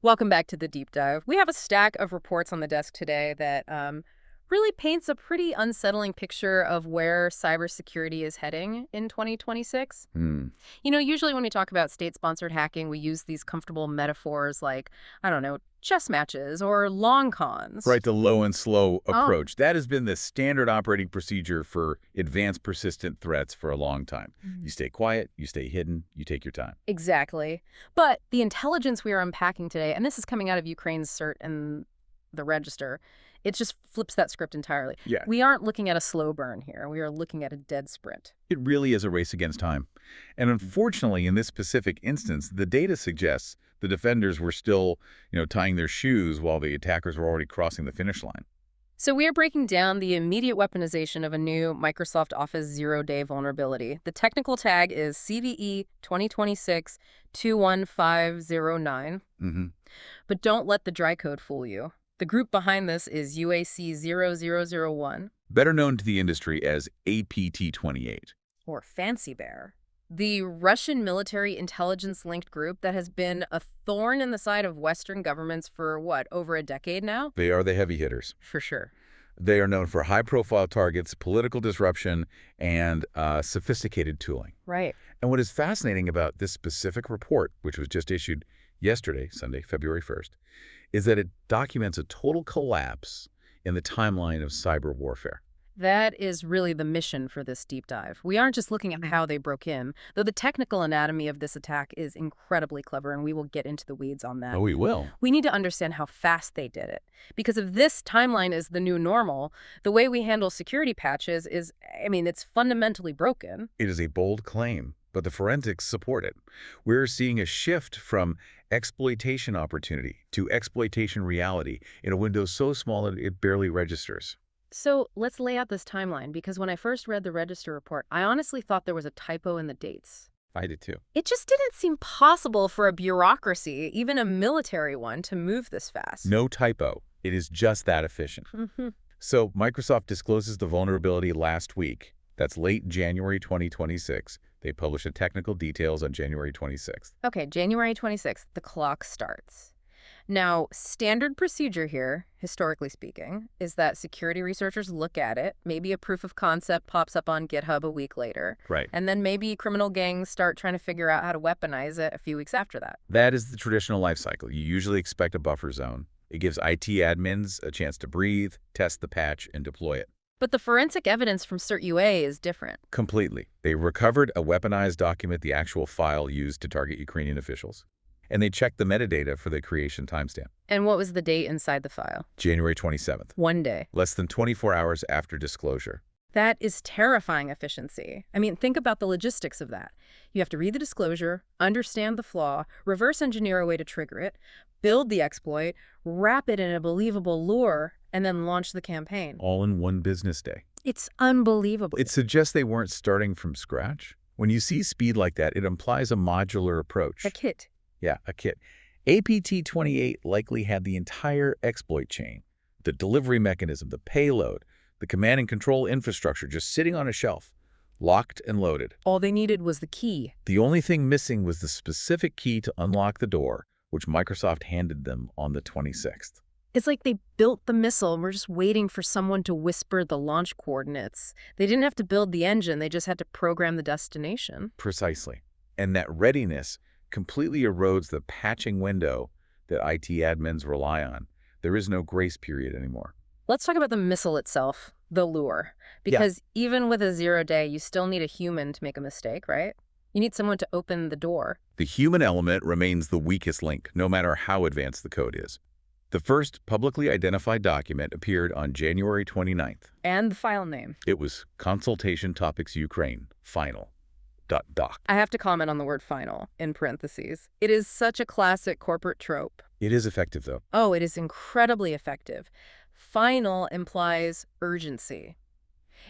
Welcome back to the deep dive. We have a stack of reports on the desk today that really paints a pretty unsettling picture of where cybersecurity is heading in 2026. Hmm. Usually when we talk about state-sponsored hacking, we use these comfortable metaphors like, I don't know, chess matches or long cons. Right, the low and slow Oh, approach. That has been the standard operating procedure for advanced persistent threats for a long time. You stay quiet, you stay hidden, you take your time. exactly. But the intelligence we are unpacking today, and this is coming out of Ukraine's CERT and the Register, it just flips that script entirely. Yeah. We aren't looking at a slow burn here. We are looking at a dead sprint. It really is a race against time. And unfortunately, in this specific instance, the data suggests the defenders were still, tying their shoes while the attackers were already crossing the finish line. So we are breaking down the immediate weaponization of a new Microsoft Office zero-day vulnerability. The technical tag is CVE-2026-21509. Mm-hmm. But don't let the dry code fool you. The group behind this is UAC0001, Better known to the industry as APT28. or Fancy Bear, the Russian military intelligence-linked group that has been a thorn in the side of Western governments for, over a decade now? They are the heavy hitters. For sure. They are known for high-profile targets, political disruption, and sophisticated tooling. Right. And what is fascinating about this specific report, which was just issued yesterday, Sunday, February 1st, is that it documents a total collapse in the timeline of cyber warfare. That is really the mission for this deep dive. We aren't just looking at how they broke in, though the technical anatomy of this attack is incredibly clever, and we will get into the weeds on that. Oh, we will. We need to understand how fast they did it. Because if this timeline is the new normal, the way we handle security patches is, it's fundamentally broken. It is a bold claim, but the forensics support it. We're seeing a shift from exploitation opportunity to exploitation reality in a window so small that it barely registers. So let's lay out this timeline, because when I first read the Register report, I honestly thought there was a typo in the dates. I did too. It just didn't seem possible for a bureaucracy, even a military one, to move this fast. No typo. It is just that efficient. So Microsoft discloses the vulnerability last week. That's late January 2026. They published the technical details on January 26th. Okay, January 26th, the clock starts. Now, standard procedure here, historically speaking, is that security researchers look at it, maybe a proof of concept pops up on GitHub a week later, Right. and then maybe criminal gangs start trying to figure out how to weaponize it a few weeks after that. That is the traditional life cycle. You usually expect a buffer zone. It gives IT admins a chance to breathe, test the patch, and deploy it. But the forensic evidence from CERT UA is different. Completely. They recovered a weaponized document, the actual file used to target Ukrainian officials. And they checked the metadata for the creation timestamp. And what was the date inside the file? January 27th. One day. Less than 24 hours after disclosure. That is terrifying efficiency. Think about the logistics of that. You have to read the disclosure, understand the flaw, reverse engineer a way to trigger it, build the exploit, wrap it in a believable lure, and then launch the campaign. All in one business day. It's unbelievable. It suggests they weren't starting from scratch. When you see speed like that, it implies a modular approach. A kit. Yeah, a kit. APT28 likely had the entire exploit chain, the delivery mechanism, the payload, the command and control infrastructure just sitting on a shelf, locked and loaded. All they needed was the key. The only thing missing was the specific key to unlock the door, which Microsoft handed them on the 26th. It's like they built the missile and were just waiting for someone to whisper the launch coordinates. They didn't have to build the engine, they just had to program the destination. Precisely. And that readiness completely erodes the patching window that IT admins rely on. There is no grace period anymore. Let's talk about the missile itself, the lure. Because even with a 0 day, you still need a human to make a mistake, right? You need someone to open the door. The human element remains the weakest link, no matter how advanced the code is. The first publicly identified document appeared on January 29th. And the file name. It was Consultation Topics Ukraine, Final. .doc. I have to comment on the word final, in parentheses. It is such a classic corporate trope. It is effective, though. Oh, it is incredibly effective. Final implies urgency.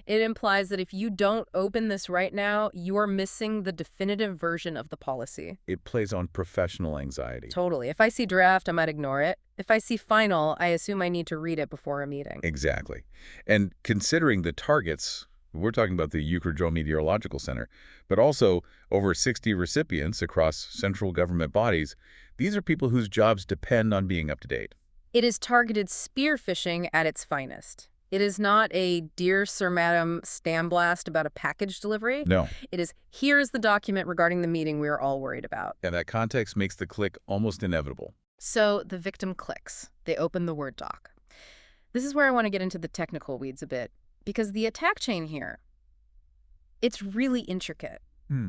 It implies that if you don't open this right now, you are missing the definitive version of the policy. It plays on professional anxiety. Totally. If I see draft, I might ignore it. If I see final, I assume I need to read it before a meeting. Exactly. And considering the targets, We're talking about the Meteorological Center, but also over 60 recipients across central government bodies. These are people whose jobs depend on being up to date. It is targeted spear phishing at its finest. It is not a "Dear Sir Madam" spam blast about a package delivery. No. It is, "Here is the document regarding the meeting we are all worried about." And that context makes the click almost inevitable. So the victim clicks. They open the Word doc. This is where I want to get into the technical weeds a bit, because the attack chain here, it's really intricate.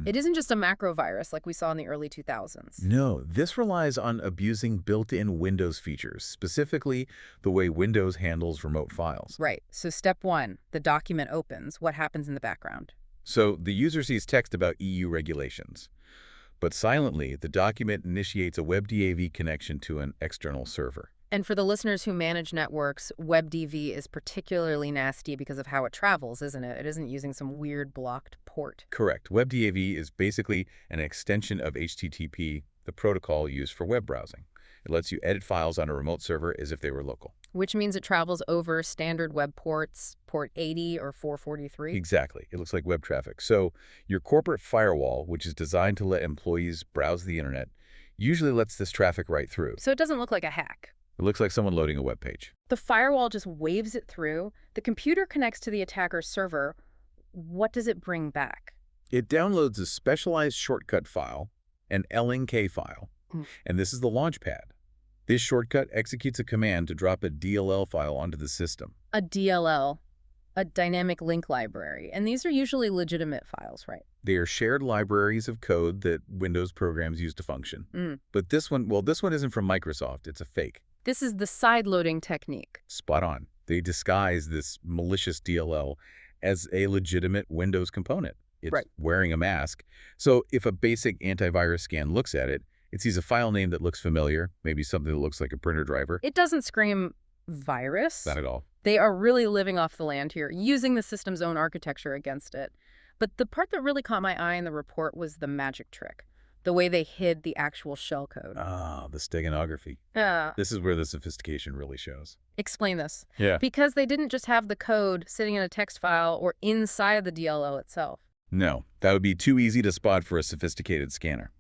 It isn't just a macro virus like we saw in the early 2000s. No, this relies on abusing built-in Windows features, specifically the way Windows handles remote files. Right. So step one, the document opens. What happens in the background? So the user sees text about EU regulations. But silently, the document initiates a WebDAV connection to an external server. And for the listeners who manage networks, WebDAV is particularly nasty because of how it travels, isn't it? It isn't using some weird blocked port. Correct. WebDAV is basically an extension of HTTP, the protocol used for web browsing. It lets you edit files on a remote server as if they were local. Which means it travels over standard web ports, port 80 or 443. Exactly. It looks like web traffic. So your corporate firewall, which is designed to let employees browse the internet, usually lets this traffic right through. So it doesn't look like a hack. It looks like someone loading a web page. The firewall just waves it through. The computer connects to the attacker's server. What does it bring back? It downloads a specialized shortcut file, an LNK file, and this is the launchpad. This shortcut executes a command to drop a DLL file onto the system. A DLL, a dynamic link library. And these are usually legitimate files, right? They are shared libraries of code that Windows programs use to function. But this one isn't from Microsoft. It's a fake. This is the side-loading technique. Spot on. They disguise this malicious DLL as a legitimate Windows component. It's wearing a mask. So if a basic antivirus scan looks at it, it sees a file name that looks familiar, maybe something that looks like a printer driver. It doesn't scream virus. Not at all. They are really living off the land here, using the system's own architecture against it. But the part that really caught my eye in the report was the magic trick. The way they hid the actual shellcode. Ah, the steganography. Yeah. This is where the sophistication really shows. Explain this. Yeah. Because they didn't just have the code sitting in a text file or inside the DLL itself. No, that would be too easy to spot for a sophisticated scanner.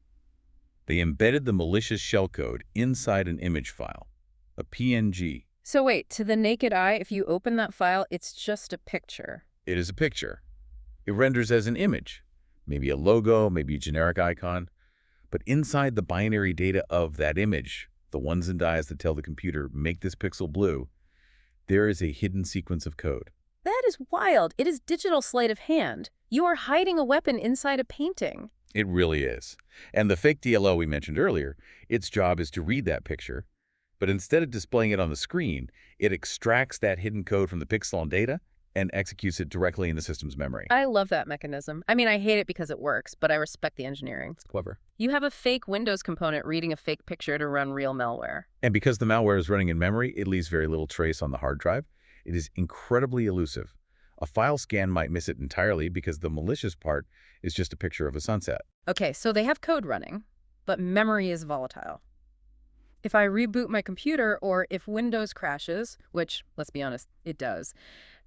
They embedded the malicious shellcode inside an image file, a PNG. So wait, to the naked eye, if you open that file, it's just a picture. It is a picture. It renders as an image, maybe a logo, maybe a generic icon. But inside the binary data of that image, the ones and dies that tell the computer, make this pixel blue, there is a hidden sequence of code. That is wild. It is digital sleight of hand. You are hiding a weapon inside a painting. It really is. And the fake DLL we mentioned earlier, its job is to read that picture, but instead of displaying it on the screen, it extracts that hidden code from the pixel and data and executes it directly in the system's memory. I love that mechanism. I mean, I hate it because it works, but I respect the engineering. It's clever. You have a fake Windows component reading a fake picture to run real malware. And because the malware is running in memory, it leaves very little trace on the hard drive. It is incredibly elusive. A file scan might miss it entirely because the malicious part is just a picture of a sunset. Okay, so they have code running, but memory is volatile. If I reboot my computer or if Windows crashes, which, let's be honest, it does,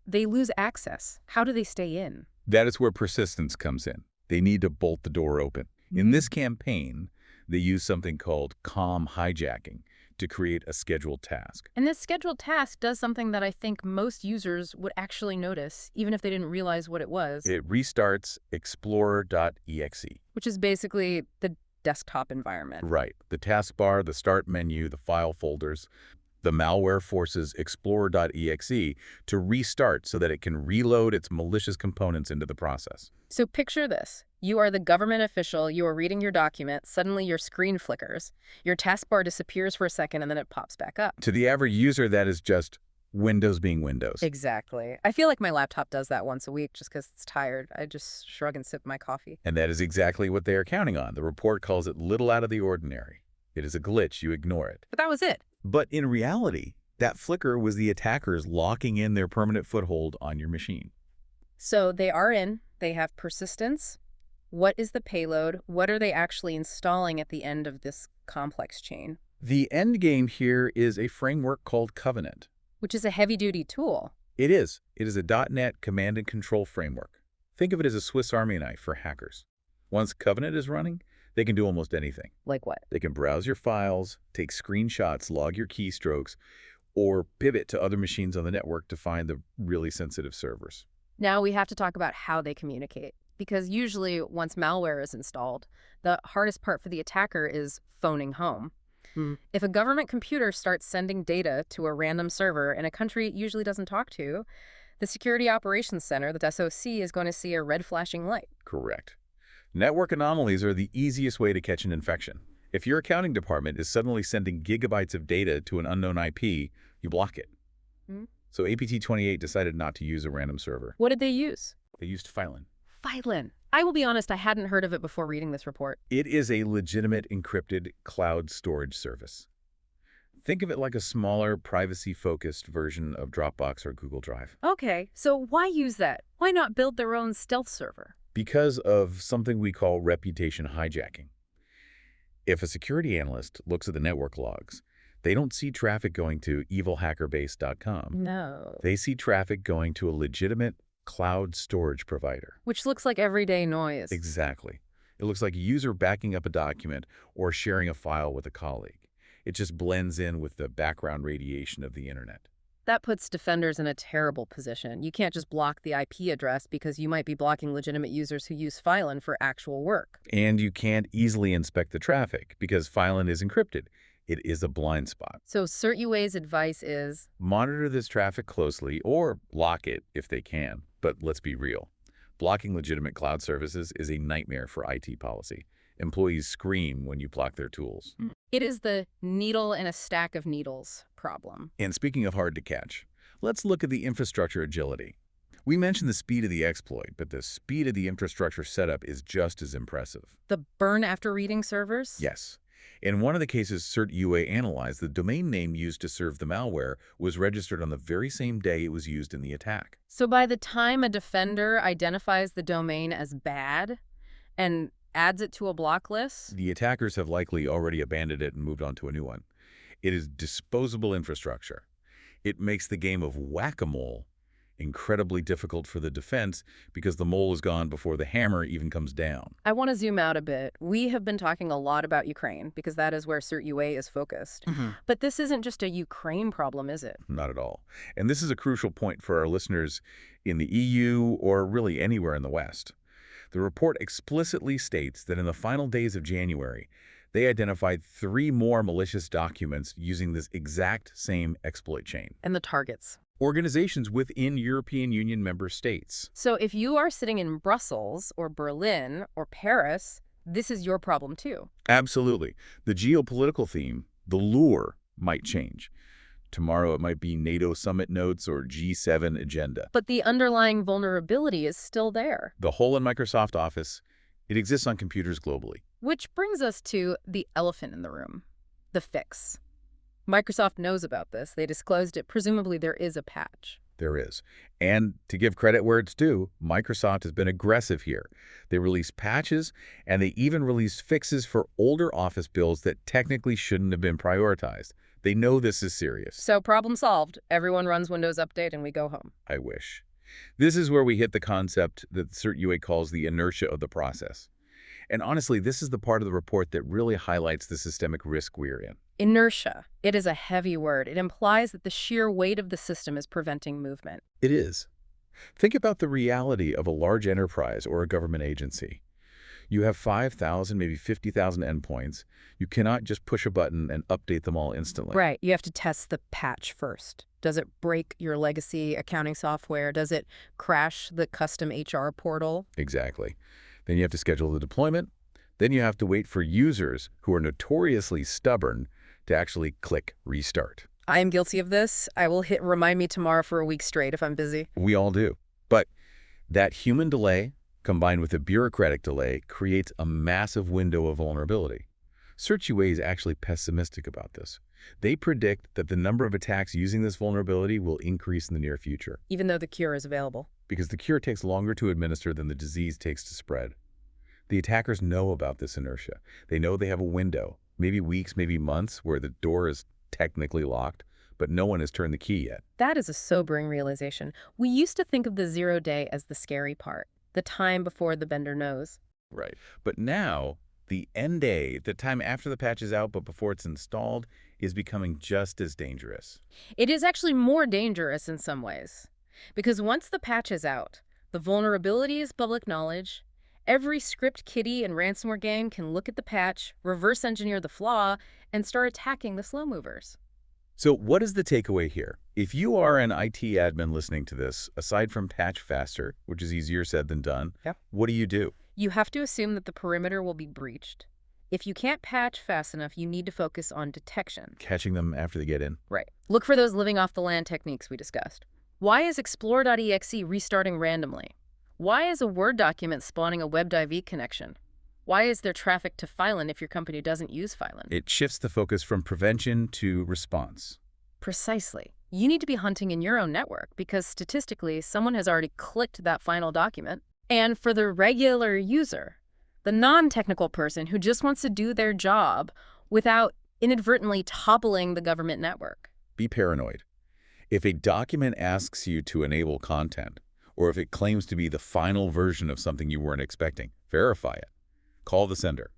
they lose access. How do they stay in? That is where persistence comes in. They need to bolt the door open. In this campaign, they use something called calm hijacking to create a scheduled task. And this scheduled task does something that I think most users would actually notice, even if they didn't realize what it was. It restarts explorer.exe. Which is basically the desktop environment. Right. The taskbar, the start menu, the file folders. The malware forces explorer.exe to restart so that it can reload its malicious components into the process. So picture this. You are the government official, you are reading your document, suddenly your screen flickers. Your taskbar disappears for a second and then it pops back up. To the average user, that is just Windows being Windows. Exactly. I feel like my laptop does that once a week just because it's tired. I just shrug and sip my coffee. And that is exactly what they are counting on. The report calls it little out of the ordinary. It is a glitch. You ignore it. But that was it. But in reality, that flicker was the attackers locking in their permanent foothold on your machine. So they are in. They have persistence. What is the payload? What are they actually installing at the end of this complex chain? The end game here is a framework called Covenant. Which is a heavy-duty tool. It is. It is a .NET command and control framework. Think of it as a Swiss Army knife for hackers. Once Covenant is running, they can do almost anything. Like what? They can browse your files, take screenshots, log your keystrokes, or pivot to other machines on the network to find the really sensitive servers. Now we have to talk about how they communicate, because usually once malware is installed, the hardest part for the attacker is phoning home. If a government computer starts sending data to a random server in a country it usually doesn't talk to, the Security Operations Center, the SOC, is going to see a red flashing light. Correct. Network anomalies are the easiest way to catch an infection. If your accounting department is suddenly sending gigabytes of data to an unknown IP, you block it. So APT28 decided not to use a random server. What did they use? They used Phylin. Phylin. I will be honest, I hadn't heard of it before reading this report. It is a legitimate encrypted cloud storage service. Think of it like a smaller, privacy-focused version of Dropbox or Google Drive. Okay, so why use that? Why not build their own stealth server? Because of something we call reputation hijacking. If a security analyst looks at the network logs, they don't see traffic going to evilhackerbase.com. No. They see traffic going to a legitimate cloud storage provider. Which looks like everyday noise. Exactly. It looks like a user backing up a document or sharing a file with a colleague. It just blends in with the background radiation of the internet. That puts defenders in a terrible position. You can't just block the IP address because you might be blocking legitimate users who use Phylin for actual work. And you can't easily inspect the traffic because Phylin is encrypted. It is a blind spot. So CertUA's advice is? Monitor this traffic closely or block it if they can. But let's be real. Blocking legitimate cloud services is a nightmare for IT policy. Employees scream when you block their tools. It is the needle in a stack of needles problem. And speaking of hard to catch, let's look at the infrastructure agility. We mentioned the speed of the exploit, but the speed of the infrastructure setup is just as impressive. The burn after reading servers? Yes. In one of the cases CertUA analyzed, the domain name used to serve the malware was registered on the very same day it was used in the attack. So by the time a defender identifies the domain as bad and adds it to a block list? The attackers have likely already abandoned it and moved on to a new one. It is disposable infrastructure. It makes the game of whack-a-mole incredibly difficult for the defense because the mole is gone before the hammer even comes down. I want to zoom out a bit. We have been talking a lot about Ukraine because that is where CertUA is focused. But this isn't just a Ukraine problem, is it? Not at all. And this is a crucial point for our listeners in the EU or really anywhere in the West. The report explicitly states that in the final days of January, they identified 3 more malicious documents using this exact same exploit chain. And the targets? Organizations within European Union member states. So if you are sitting in Brussels or Berlin or Paris, this is your problem too. Absolutely. The geopolitical theme, the lure, might change. Tomorrow it might be NATO summit notes or G7 agenda. But the underlying vulnerability is still there. The hole in Microsoft Office, it exists on computers globally. Which brings us to the elephant in the room, the fix. Microsoft knows about this. They disclosed it. Presumably there is a patch. There is. And to give credit where it's due, Microsoft has been aggressive here. They released patches, and they even released fixes for older Office builds that technically shouldn't have been prioritized. They know this is serious. So problem solved. Everyone runs Windows Update and we go home. I wish. This is where we hit the concept that CertUA calls the inertia of the process. And honestly, this is the part of the report that really highlights the systemic risk we're in. Inertia. It is a heavy word. It implies that the sheer weight of the system is preventing movement. It is. Think about the reality of a large enterprise or a government agency. You have 5,000, maybe 50,000 endpoints. You cannot just push a button and update them all instantly. Right. You have to test the patch first. Does it break your legacy accounting software? Does it crash the custom HR portal? Exactly. Then you have to schedule the deployment. Then you have to wait for users who are notoriously stubborn to actually click restart. I am guilty of this. I will hit remind me tomorrow for a week straight if I'm busy. We all do. But that human delay combined with a bureaucratic delay creates a massive window of vulnerability. CertUA is actually pessimistic about this. They predict that the number of attacks using this vulnerability will increase in the near future. Even though the cure is available. Because the cure takes longer to administer than the disease takes to spread. The attackers know about this inertia. They know they have a window, maybe weeks, maybe months, where the door is technically locked, but no one has turned the key yet. That is a sobering realization. We used to think of the 0 day as the scary part, the time before the bender knows. Right. But now, the end day, the time after the patch is out but before it's installed, is becoming just as dangerous. It is actually more dangerous in some ways. Because once the patch is out, the vulnerability is public knowledge. Every script kiddie and ransomware gang can look at the patch, reverse engineer the flaw, and start attacking the slow movers. So what is the takeaway here? If you are an IT admin listening to this, aside from patch faster, which is easier said than done, what do? You have to assume that the perimeter will be breached. If you can't patch fast enough, you need to focus on detection. Catching them after they get in? Right. Look for those living off the land techniques we discussed. Why is explore.exe restarting randomly? Why is a Word document spawning a WebDiv connection? Why is there traffic to Phylon if your company doesn't use Phylon? It shifts the focus from prevention to response. Precisely. You need to be hunting in your own network because statistically, someone has already clicked that final document. And for the regular user, the non-technical person who just wants to do their job without inadvertently toppling the government network. Be paranoid. If a document asks you to enable content, or if it claims to be the final version of something you weren't expecting, verify it. Call the sender.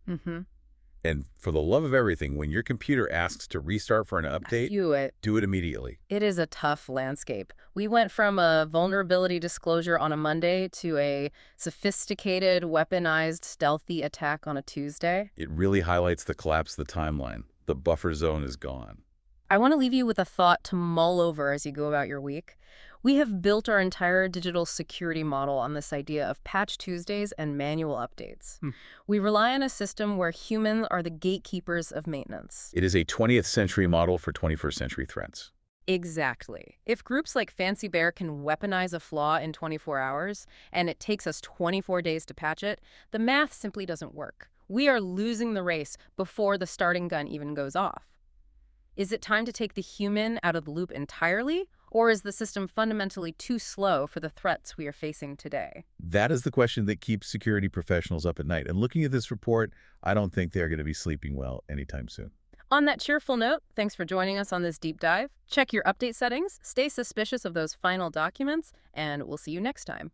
And for the love of everything, when your computer asks to restart for an update, do it immediately. It is a tough landscape. We went from a vulnerability disclosure on a Monday to a sophisticated, weaponized, stealthy attack on a Tuesday. It really highlights the collapse of the timeline. The buffer zone is gone. I want to leave you with a thought to mull over as you go about your week. We have built our entire digital security model on this idea of patch Tuesdays and manual updates. We rely on a system where humans are the gatekeepers of maintenance. It is a 20th century model for 21st century threats. Exactly. If groups like Fancy Bear can weaponize a flaw in 24 hours, and it takes us 24 days to patch it, the math simply doesn't work. We are losing the race before the starting gun even goes off. Is it time to take the human out of the loop entirely? Or is the system fundamentally too slow for the threats we are facing today? That is the question that keeps security professionals up at night. And looking at this report, I don't think they're going to be sleeping well anytime soon. On that cheerful note, thanks for joining us on this deep dive. Check your update settings, stay suspicious of those final documents, and we'll see you next time.